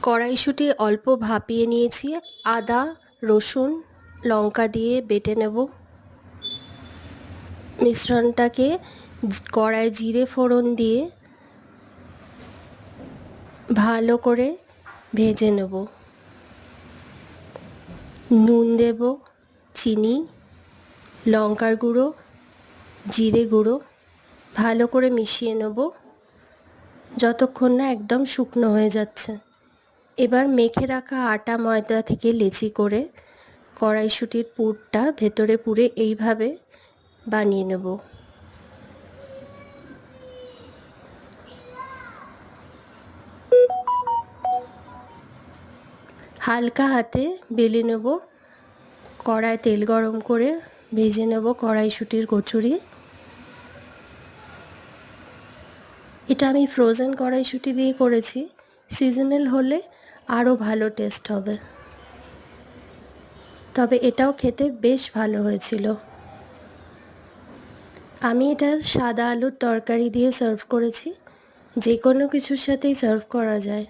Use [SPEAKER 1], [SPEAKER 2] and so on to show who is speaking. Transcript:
[SPEAKER 1] কড়াইশুঁটি অল্প ভাপিয়ে নিয়েছি। আদা, রসুন, লঙ্কা দিয়ে বেটে নেব। মিশ্রণটাকে কড়ায় জিরে ফোড়ন দিয়ে ভালো করে ভেজে নেব। নুন দেব, চিনি, লঙ্কার গুঁড়ো, জিরে গুঁড়ো ভালো করে মিশিয়ে নেব যতক্ষণ না একদম শুকনো হয়ে যাচ্ছে। এবার মেখে রাখা আটা ময়দা থেকে লেচি করে কড়াইশুঁটির পুরটা ভেতরে পুরে এইভাবে বানিয়ে নেব। হালকা হাতে বেলে নেব। কড়ায় তেল গরম করে ভেজে নেব কড়াইশুঁটির কচুরি। এটা আমি ফ্রোজেন কড়াইশুঁটি দিয়ে করেছি, সিজনাল হলে আরও ভালো টেস্ট হবে। তবে এটাও খেতে বেশ ভালো হয়েছিল। আমি এটা সাদা আলুর তরকারি দিয়ে সার্ভ করেছি, যে কোনো কিছুর সাথেই সার্ভ করা যায়।